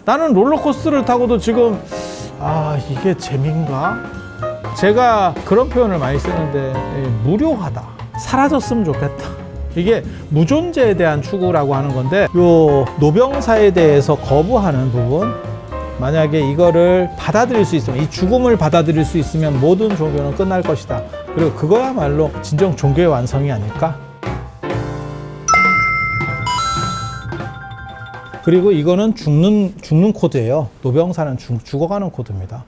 나는 롤러코스터를 타고도 지금 이게 재미인가? 제가 그런 표현을 많이 쓰는데 무료하다. 사라졌으면 좋겠다. 이게 무존재에 대한 추구라고 하는 건데 요 노병사에 대해서 거부하는 부분, 만약에 이거를 받아들일 수 있으면, 이 죽음을 받아들일 수 있으면 모든 종교는 끝날 것이다. 그리고 그거야말로 진정 종교의 완성이 아닐까? 그리고 이거는 죽는 코드예요. 노병사는 죽어가는 코드입니다.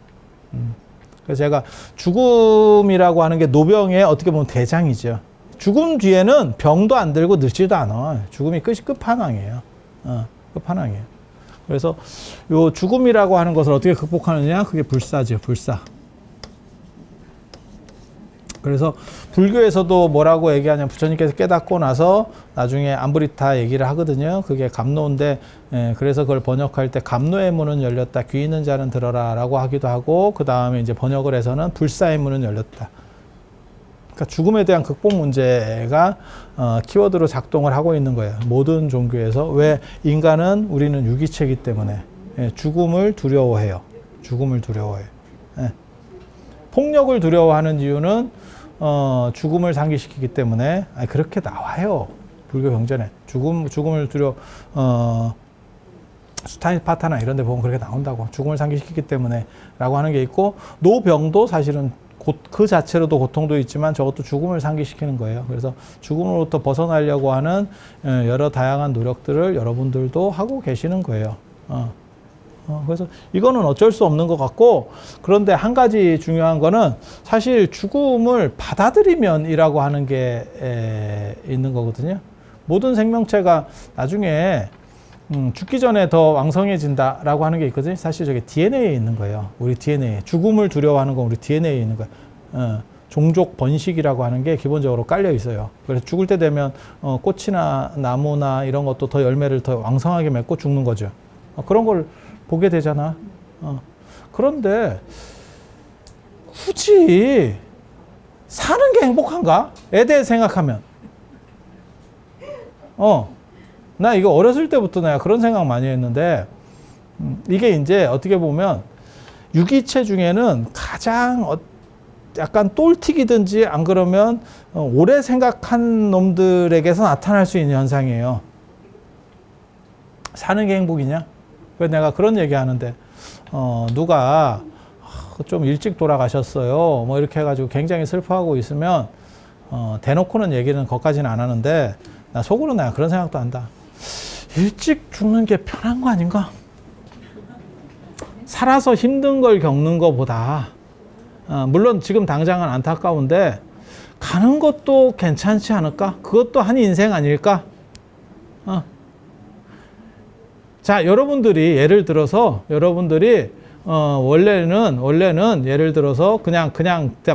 그래서 제가 죽음이라고 하는 게 노병의 어떻게 보면 대장이죠. 죽음 뒤에는 병도 안 들고 늙지도 않아. 죽음이 끝판왕이에요. 끝판왕이에요. 그래서 요 죽음이라고 하는 것을 어떻게 극복하느냐? 그게 불사죠, 불사. 그래서 불교에서도 뭐라고 얘기하냐면, 부처님께서 깨닫고 나서 나중에 암브리타 얘기를 하거든요. 그게 감노인데, 그래서 그걸 번역할 때 감노의 문은 열렸다, 귀 있는 자는 들어라 라고 하기도 하고, 그 다음에 이제 번역을 해서는 불사의 문은 열렸다. 그러니까 죽음에 대한 극복 문제가 키워드로 작동을 하고 있는 거예요. 모든 종교에서. 왜? 인간은, 우리는 유기체이기 때문에 죽음을 두려워해요. 죽음을 두려워해요. 폭력을 두려워하는 이유는 죽음을 상기시키기 때문에. 그렇게 나와요. 불교 경전에. 죽음을 수타니파타나 이런 데 보면 그렇게 나온다고. 죽음을 상기시키기 때문에 라고 하는 게 있고, 노병도 사실은 그 자체로도 고통도 있지만 저것도 죽음을 상기시키는 거예요. 그래서 죽음으로부터 벗어나려고 하는 여러 다양한 노력들을 여러분들도 하고 계시는 거예요. 그래서 이거는 어쩔 수 없는 것 같고, 그런데 한 가지 중요한 거는 사실 죽음을 받아들이면이라고 하는 게 있는 거거든요. 모든 생명체가 나중에 죽기 전에 더 왕성해진다라고 하는 게 있거든요. 사실 저게 DNA에 있는 거예요. 우리 DNA. 죽음을 두려워하는 건 우리 DNA에 있는 거예요. 종족 번식이라고 하는 게 기본적으로 깔려 있어요. 그래서 죽을 때 되면 꽃이나 나무나 이런 것도 더 열매를 더 왕성하게 맺고 죽는 거죠. 그런 걸 보게 되잖아. 그런데 굳이 사는 게 행복한가?에 대해 생각하면 나 이거 어렸을 때부터 내가 그런 생각 많이 했는데, 이게 이제 어떻게 보면 유기체 중에는 가장 약간 똘틱이든지 안 그러면 오래 생각한 놈들에게서 나타날 수 있는 현상이에요. 사는 게 행복이냐? 그래서 내가 그런 얘기 하는데, 누가 좀 일찍 돌아가셨어요, 뭐 이렇게 해가지고 굉장히 슬퍼하고 있으면 대놓고는 얘기는 거기까지는 안 하는데, 나 속으로 내가 그런 생각도 한다. 일찍 죽는 게 편한 거 아닌가? 살아서 힘든 걸 겪는 것보다, 물론 지금 당장은 안타까운데 가는 것도 괜찮지 않을까? 그것도 한 인생 아닐까? 자, 여러분들이 예를 들어서 원래는 예를 들어서 그냥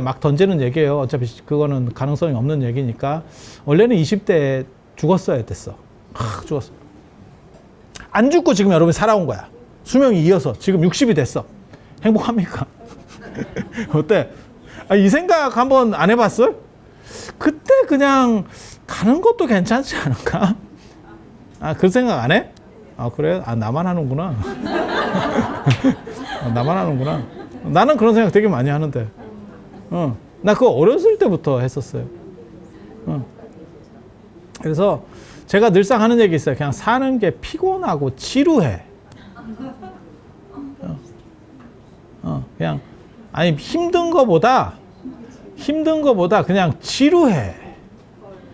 막 던지는 얘기예요. 어차피 그거는 가능성이 없는 얘기니까. 원래는 20대에 죽었어야 됐어. 죽었어. 안 죽고 지금 여러분이 살아온 거야. 수명이 이어서 지금 60이 됐어. 행복합니까? 어때? 이 생각 한번 안 해봤어요? 그때 그냥 가는 것도 괜찮지 않을까? 그 생각 안 해? 그래? 나만 하는구나. 나만 하는구나. 나는 그런 생각 되게 많이 하는데. 나 그거 어렸을 때부터 했었어요. 그래서 제가 늘상 하는 얘기 있어요. 그냥 사는 게 피곤하고 지루해. 그냥, 힘든 거보다 그냥 지루해.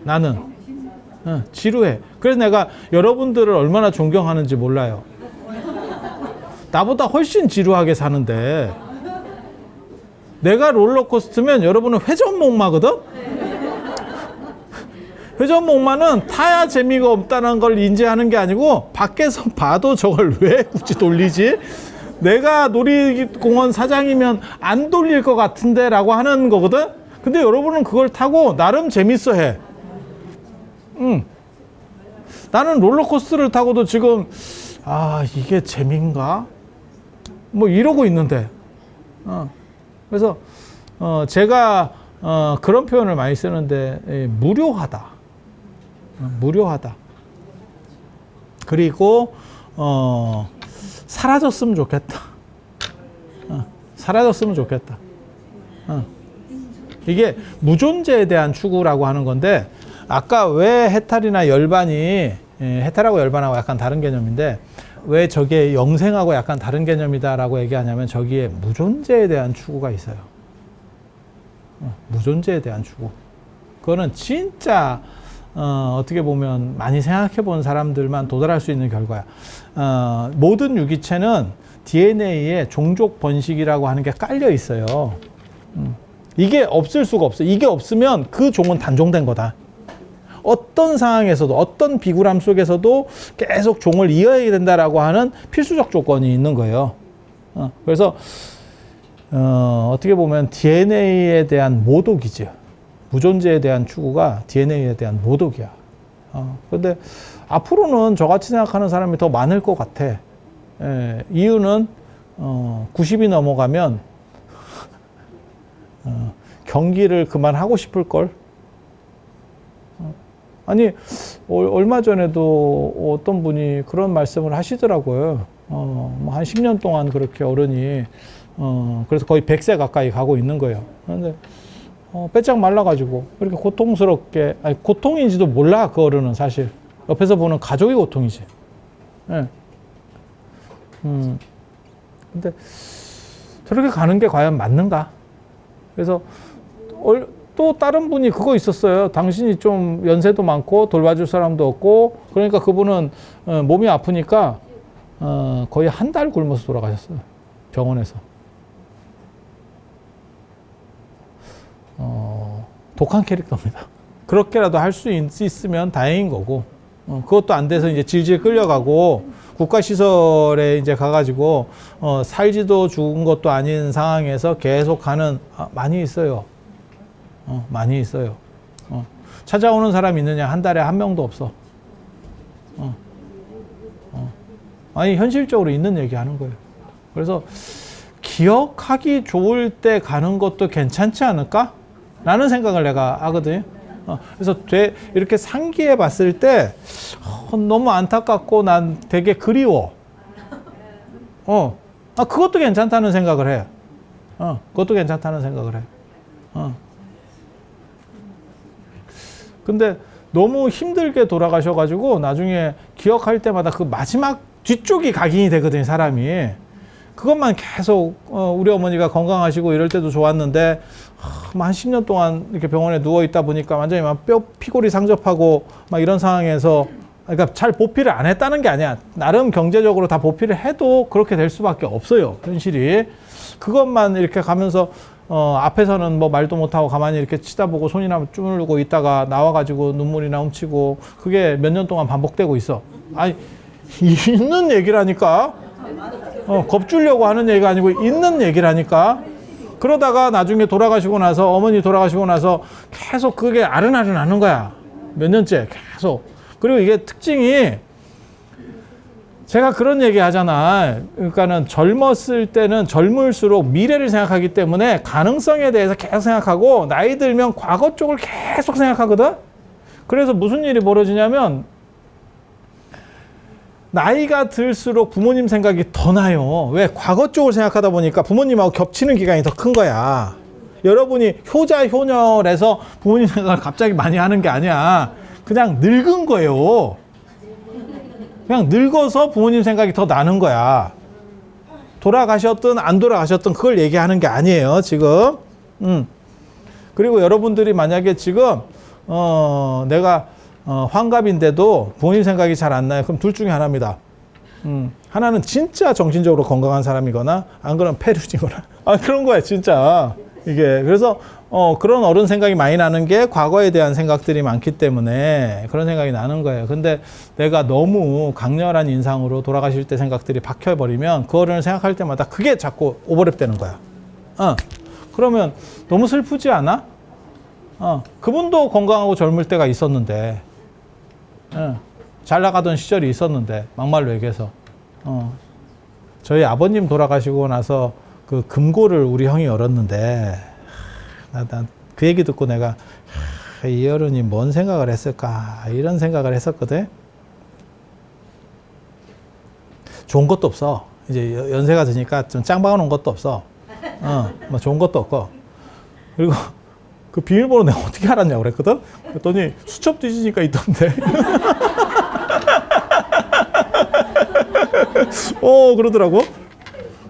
나는. 지루해. 그래서 내가 여러분들을 얼마나 존경하는지 몰라요. 나보다 훨씬 지루하게 사는데, 내가 롤러코스터면 여러분은 회전목마거든? 회전목마는 타야 재미가 없다는 걸 인지하는 게 아니고, 밖에서 봐도 저걸 왜 굳이 돌리지? 내가 놀이공원 사장이면 안 돌릴 것 같은데 라고 하는 거거든? 근데 여러분은 그걸 타고 나름 재밌어 해. 나는 롤러코스터를 타고도 지금 이게 재미인가? 뭐 이러고 있는데. 그래서 제가 그런 표현을 많이 쓰는데, 무료하다. 무료하다. 그리고 사라졌으면 좋겠다. 사라졌으면 좋겠다. 이게 무존재에 대한 추구라고 하는 건데, 아까 왜 해탈이나 열반이, 해탈하고 열반하고 약간 다른 개념인데, 왜 저게 영생하고 약간 다른 개념이다라고 얘기하냐면, 저기에 무존재에 대한 추구가 있어요. 무존재에 대한 추구. 그거는 진짜 어떻게 보면 많이 생각해 본 사람들만 도달할 수 있는 결과야. 모든 유기체는 DNA에 종족 번식이라고 하는 게 깔려 있어요. 이게 없을 수가 없어. 이게 없으면 그 종은 단종된 거다. 어떤 상황에서도, 어떤 비굴함 속에서도 계속 종을 이어야 된다라고 하는 필수적 조건이 있는 거예요. 그래서 어떻게 보면 DNA에 대한 모독이죠. 무존재에 대한 추구가 DNA에 대한 모독이야. 근데 앞으로는 저같이 생각하는 사람이 더 많을 것 같아. 이유는 90이 넘어가면 경기를 그만하고 싶을걸. 아니 얼마 전에도 어떤 분이 그런 말씀을 하시더라고요. 한 10년 동안 그렇게 어른이 그래서 거의 100세 가까이 가고 있는 거예요. 그런데 빼짝 말라가지고 그렇게 고통스럽게, 아니 고통인지도 몰라. 그 어른은 사실 옆에서 보는 가족의 고통이지. 예. 근데 저렇게 가는 게 과연 맞는가? 그래서 또 다른 분이 그거 있었어요. 당신이 좀 연세도 많고 돌봐줄 사람도 없고, 그러니까 그분은 몸이 아프니까 거의 한 달 굶어서 돌아가셨어요. 병원에서. 독한 캐릭터입니다. 그렇게라도 할 수 있으면 다행인 거고, 그것도 안 돼서 이제 질질 끌려가고 국가시설에 이제 가가지고 살지도 죽은 것도 아닌 상황에서 계속 가는, 많이 있어요. 많이 있어요. 찾아오는 사람 있느냐? 한 달에 한 명도 없어. 아니 현실적으로 있는 얘기 하는 거예요. 그래서 기억하기 좋을 때 가는 것도 괜찮지 않을까? 라는 생각을 내가 하거든요. 그래서 이렇게 상기해 봤을 때 너무 안타깝고 난 되게 그리워. 그것도 괜찮다는 생각을 해. 그것도 괜찮다는 생각을 해. 근데 너무 힘들게 돌아가셔가지고 나중에 기억할 때마다 그 마지막 뒤쪽이 각인이 되거든요, 사람이. 그것만 계속 우리 어머니가 건강하시고 이럴 때도 좋았는데 한 10년 동안 이렇게 병원에 누워 있다 보니까 완전히 막 뼈 피골이 상접하고 막 이런 상황에서, 그러니까 잘 보필을 안 했다는 게 아니야. 나름 경제적으로 다 보필을 해도 그렇게 될 수밖에 없어요, 현실이. 그것만 이렇게 가면서 앞에서는 뭐 말도 못하고 가만히 이렇게 치다보고 손이나 주물르고 있다가 나와가지고 눈물이나 훔치고, 그게 몇 년 동안 반복되고 있어. 아니 있는 얘기라니까. 겁주려고 하는 얘기가 아니고 있는 얘기라니까. 그러다가 나중에 돌아가시고 나서, 어머니 돌아가시고 나서 계속 그게 아른아른 하는 거야. 몇 년째 계속. 그리고 이게 특징이, 제가 그런 얘기 하잖아. 그러니까는 젊었을 때는 젊을수록 미래를 생각하기 때문에 가능성에 대해서 계속 생각하고, 나이 들면 과거 쪽을 계속 생각하거든. 그래서 무슨 일이 벌어지냐면, 나이가 들수록 부모님 생각이 더 나요. 왜? 과거 쪽을 생각하다 보니까 부모님하고 겹치는 기간이 더 큰 거야. 여러분이 효자, 효녀래서 부모님 생각을 갑자기 많이 하는 게 아니야. 그냥 늙은 거예요. 그냥 늙어서 부모님 생각이 더 나는 거야. 돌아가셨든 안 돌아가셨든 그걸 얘기하는 게 아니에요, 지금. 그리고 여러분들이 만약에 지금, 내가 환갑인데도 부모님 생각이 잘 안 나요. 그럼 둘 중에 하나입니다. 하나는 진짜 정신적으로 건강한 사람이거나, 안 그러면 폐륜이거나. 그런 거야, 진짜. 이게. 그래서, 그런 어른 생각이 많이 나는 게 과거에 대한 생각들이 많기 때문에 그런 생각이 나는 거예요. 근데 내가 너무 강렬한 인상으로 돌아가실 때 생각들이 박혀버리면 그 어른을 생각할 때마다 그게 자꾸 오버랩 되는 거야. 그러면 너무 슬프지 않아? 그분도 건강하고 젊을 때가 있었는데, 잘 나가던 시절이 있었는데, 막말로 얘기해서. 저희 아버님 돌아가시고 나서 그 금고를 우리 형이 열었는데, 난 그 얘기 듣고 내가, 이 어른이 뭔 생각을 했을까, 이런 생각을 했었거든. 좋은 것도 없어. 이제 연세가 드니까 좀 짱박아 놓은 것도 없어. 뭐 좋은 것도 없고. 그리고 그 비밀번호 내가 어떻게 알았냐고 그랬거든? 그랬더니 수첩 뒤지니까 있던데. 그러더라고.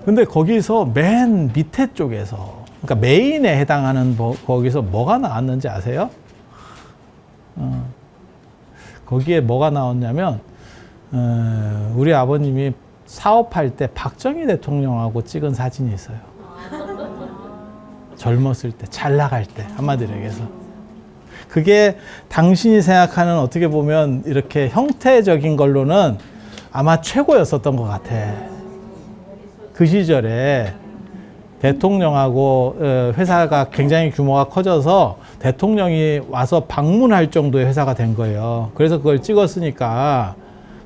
근데 거기서 맨 밑에 쪽에서, 그러니까 메인에 해당하는 거기서 뭐가 나왔는지 아세요? 거기에 뭐가 나왔냐면, 우리 아버님이 사업할 때 박정희 대통령하고 찍은 사진이 있어요. 젊었을 때, 잘 나갈 때, 한마디로 얘기해서. 그게 당신이 생각하는 어떻게 보면 이렇게 형태적인 걸로는 아마 최고였었던 것 같아. 그 시절에 대통령하고 회사가 굉장히 규모가 커져서 대통령이 와서 방문할 정도의 회사가 된 거예요. 그래서 그걸 찍었으니까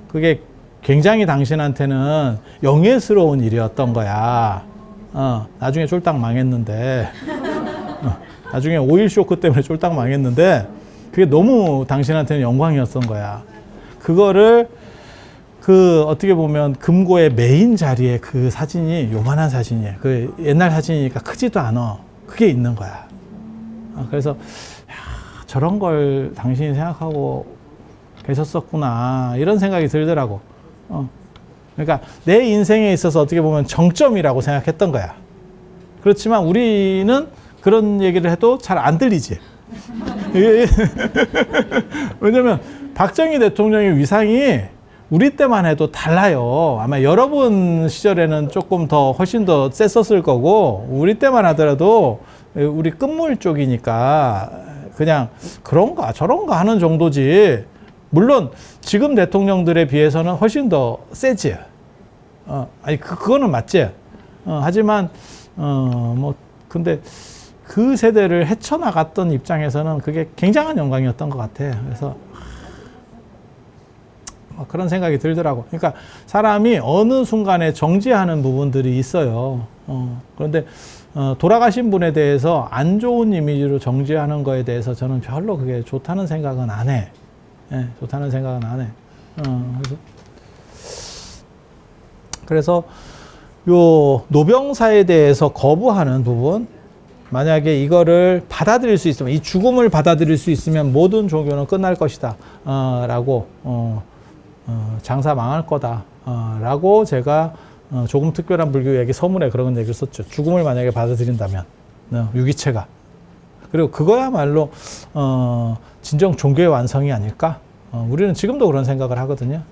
그게 굉장히 당신한테는 영예스러운 일이었던 거야. 나중에 쫄딱 망했는데, 나중에 오일 쇼크 때문에 쫄딱 망했는데, 그게 너무 당신한테는 영광이었던 거야. 그거를 어떻게 보면 금고의 메인 자리에 그 사진이 요만한 사진이에요. 그 옛날 사진이니까 크지도 않아. 그게 있는 거야. 그래서, 야, 저런 걸 당신이 생각하고 계셨었구나. 이런 생각이 들더라고. 그러니까 내 인생에 있어서 어떻게 보면 정점이라고 생각했던 거야. 그렇지만 우리는 그런 얘기를 해도 잘 안 들리지. 왜냐면 박정희 대통령의 위상이 우리 때만 해도 달라요. 아마 여러분 시절에는 조금 더 훨씬 더 셌었을 거고, 우리 때만 하더라도 우리 끝물 쪽이니까 그냥 그런가 저런가 하는 정도지. 물론 지금 대통령들에 비해서는 훨씬 더 세지. 아니 그거는 맞지. 하지만 뭐 근데 그 세대를 헤쳐나갔던 입장에서는 그게 굉장한 영광이었던 것 같아. 그래서 그런 생각이 들더라고. 그러니까 사람이 어느 순간에 정지하는 부분들이 있어요. 그런데 돌아가신 분에 대해서 안 좋은 이미지로 정지하는 거에 대해서 저는 별로 그게 좋다는 생각은 안 해. 좋다는 생각은 안 해. 그래서 요 노병사에 대해서 거부하는 부분, 만약에 이거를 받아들일 수 있으면, 이 죽음을 받아들일 수 있으면 모든 종교는 끝날 것이다 라고 장사 망할 거다 라고 제가 조금 특별한 불교에게 서문에 그런 얘기를 썼죠. 죽음을 만약에 받아들인다면 유기체가, 그리고 그거야말로 진정 종교의 완성이 아닐까? 우리는 지금도 그런 생각을 하거든요.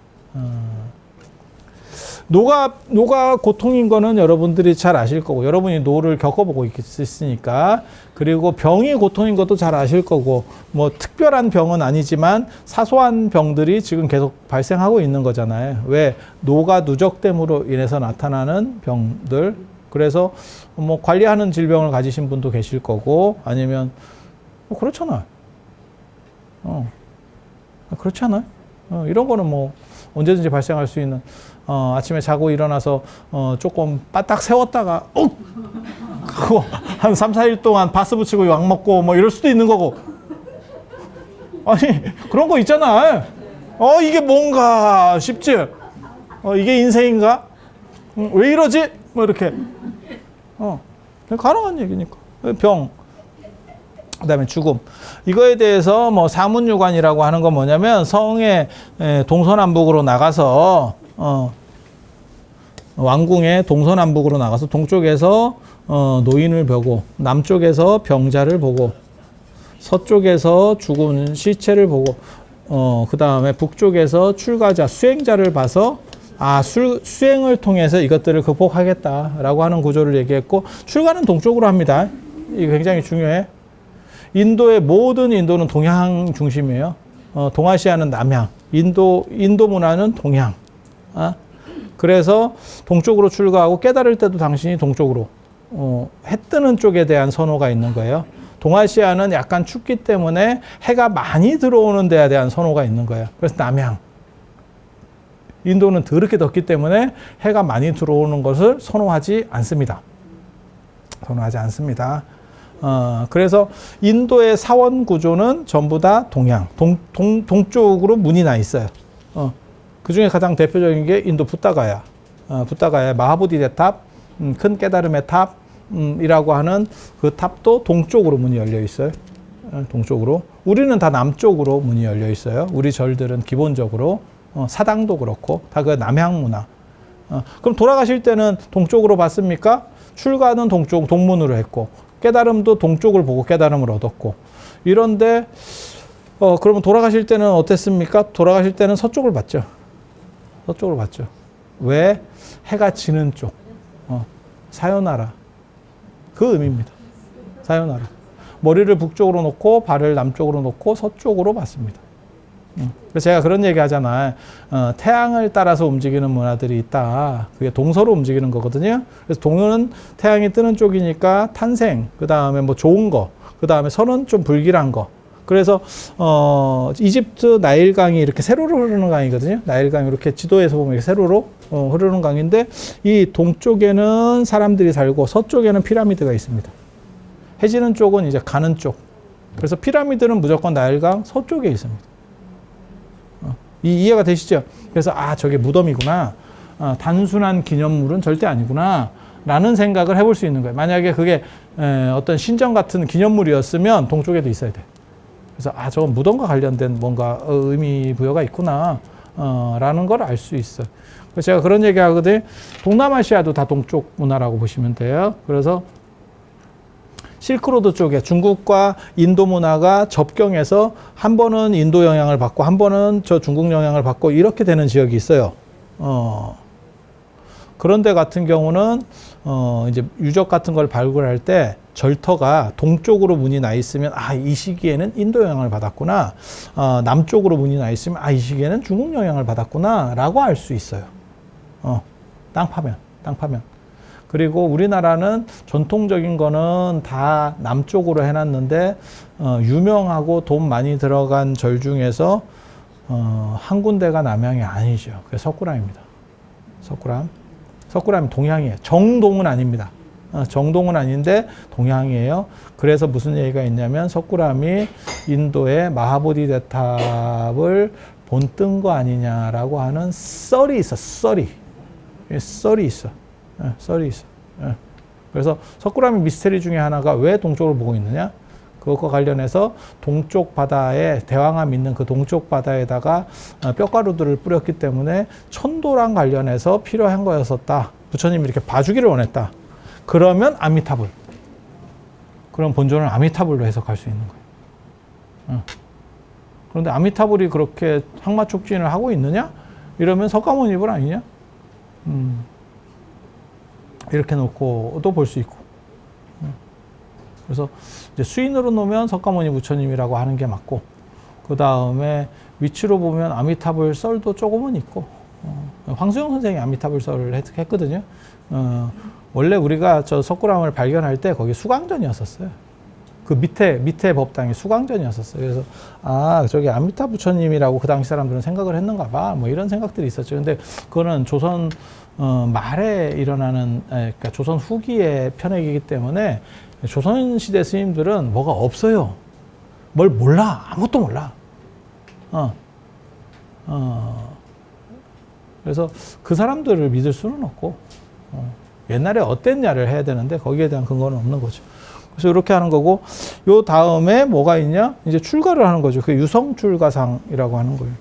노가 고통인 거는 여러분들이 잘 아실 거고, 여러분이 노를 겪어보고 있으니까. 그리고 병이 고통인 것도 잘 아실 거고, 뭐 특별한 병은 아니지만 사소한 병들이 지금 계속 발생하고 있는 거잖아요. 왜? 노가 누적됨으로 인해서 나타나는 병들. 그래서 뭐 관리하는 질병을 가지신 분도 계실 거고, 아니면 뭐 그렇잖아. 그렇지 않아요? 이런 거는 뭐 언제든지 발생할 수 있는, 아침에 자고 일어나서 조금 바닥 세웠다가 그거 한 3, 4일 동안 바스 붙이고 약 먹고 뭐 이럴 수도 있는 거고. 아니 그런 거 있잖아. 이게 뭔가 싶지? 이게 인생인가? 왜 이러지? 뭐 이렇게. 가능한 얘기니까. 병, 그다음에 죽음. 이거에 대해서 뭐 사문유관이라고 하는 건 뭐냐면, 성의 동서남북으로 나가서 왕궁의 동서남북으로 나가서 동쪽에서 노인을 보고, 남쪽에서 병자를 보고, 서쪽에서 죽은 시체를 보고, 그 다음에 북쪽에서 출가자, 수행자를 봐서 수행을 통해서 이것들을 극복하겠다라고 하는 구조를 얘기했고, 출가는 동쪽으로 합니다. 이게 굉장히 중요해. 인도의 모든 인도는 동양 중심이에요. 동아시아는 남양, 인도 문화는 동양. 그래서 동쪽으로 출가하고, 깨달을 때도 당신이 동쪽으로, 해 뜨는 쪽에 대한 선호가 있는 거예요. 동아시아는 약간 춥기 때문에 해가 많이 들어오는 데에 대한 선호가 있는 거예요. 그래서 남양. 인도는 더럽게 덥기 때문에 해가 많이 들어오는 것을 선호하지 않습니다. 그래서 인도의 사원 구조는 전부 다 동양, 동쪽으로 문이 나 있어요. 그 중에 가장 대표적인 게 인도 붓다가야. 붓다가의 마하보디대탑, 큰 깨달음의 탑이라고 하는 그 탑도 동쪽으로 문이 열려 있어요. 동쪽으로. 우리는 다 남쪽으로 문이 열려 있어요. 우리 절들은 기본적으로 사당도 그렇고 다 그 남향 문화. 그럼 돌아가실 때는 동쪽으로 봤습니까? 출가는 동쪽 동문으로 했고 깨달음도 동쪽을 보고 깨달음을 얻었고 이런데 그러면 돌아가실 때는 어땠습니까? 돌아가실 때는 서쪽을 봤죠. 서쪽으로 봤죠. 왜? 해가 지는 쪽. 사요나라. 그 의미입니다. 사요나라. 머리를 북쪽으로 놓고 발을 남쪽으로 놓고 서쪽으로 봤습니다. 그래서 제가 그런 얘기 하잖아요. 태양을 따라서 움직이는 문화들이 있다. 그게 동서로 움직이는 거거든요. 그래서 동은 태양이 뜨는 쪽이니까 탄생, 그 다음에 뭐 좋은 거, 그 다음에 서는 좀 불길한 거. 그래서 이집트 나일강이 이렇게 세로로 흐르는 강이거든요. 나일강이 이렇게 지도에서 보면 세로로 흐르는 강인데 이 동쪽에는 사람들이 살고 서쪽에는 피라미드가 있습니다. 해지는 쪽은 이제 가는 쪽. 그래서 피라미드는 무조건 나일강 서쪽에 있습니다. 이해가 되시죠? 그래서 저게 무덤이구나. 단순한 기념물은 절대 아니구나. 라는 생각을 해볼 수 있는 거예요. 만약에 그게 어떤 신전 같은 기념물이었으면 동쪽에도 있어야 돼. 그래서 저건 무덤과 관련된 뭔가 의미 부여가 있구나. 라는 걸 알 수 있어요. 그래서 제가 그런 얘기 하거든요. 동남아시아도 다 동쪽 문화라고 보시면 돼요. 그래서 실크로드 쪽에 중국과 인도 문화가 접경해서 한 번은 인도 영향을 받고 한 번은 저 중국 영향을 받고 이렇게 되는 지역이 있어요. 그런데 같은 경우는 이제 유적 같은 걸 발굴할 때 절터가 동쪽으로 문이 나 있으면 이 시기에는 인도 영향을 받았구나. 남쪽으로 문이 나 있으면 이 시기에는 중국 영향을 받았구나라고 알 수 있어요. 땅 파면. 그리고 우리나라는 전통적인 거는 다 남쪽으로 해놨는데 유명하고 돈 많이 들어간 절 중에서 한 군데가 남향이 아니죠. 그게 석굴암입니다. 석굴암이 동향이에요. 정동은 아닙니다. 정동은 아닌데 동향이에요. 그래서 무슨 얘기가 있냐면 석굴암이 인도의 마하보디대탑을 본뜬 거 아니냐라고 하는 썰이 있어. 썰이 있어. 그래서 석굴암의 미스테리 중에 하나가 왜 동쪽을 보고 있느냐? 그것과 관련해서 동쪽 바다에 대왕암 있는 그 동쪽 바다에다가 뼈가루들을 뿌렸기 때문에 천도랑 관련해서 필요한 거였었다. 부처님이 이렇게 봐주기를 원했다. 그러면 아미타불. 그럼 본尊을 아미타불로 해석할 수 있는 거예요. 그런데 아미타불이 그렇게 항마촉진을 하고 있느냐? 이러면 석가모니불 아니냐? 이렇게 놓고도 볼 수 있고. 그래서 이제 수인으로 놓으면 석가모니 부처님이라고 하는 게 맞고, 그 다음에 위치로 보면 아미타불 썰도 조금은 있고, 황수영 선생이 아미타불 썰을 했거든요. 원래 우리가 저 석굴암을 발견할 때 거기 수강전이었었어요. 그 밑에 법당이 수강전이었었어요. 그래서 저기 아미타 부처님이라고 그 당시 사람들은 생각을 했는가 봐. 뭐 이런 생각들이 있었죠. 근데 그거는 조선 말에 일어나는, 그러니까 조선 후기의 편액이기 때문에 조선시대 스님들은 뭐가 없어요. 뭘 몰라. 아무것도 몰라. 그래서 그 사람들을 믿을 수는 없고, 옛날에 어땠냐를 해야 되는데 거기에 대한 근거는 없는 거죠. 그래서 이렇게 하는 거고, 요 다음에 뭐가 있냐? 이제 출가를 하는 거죠. 그 유성출가상이라고 하는 거예요.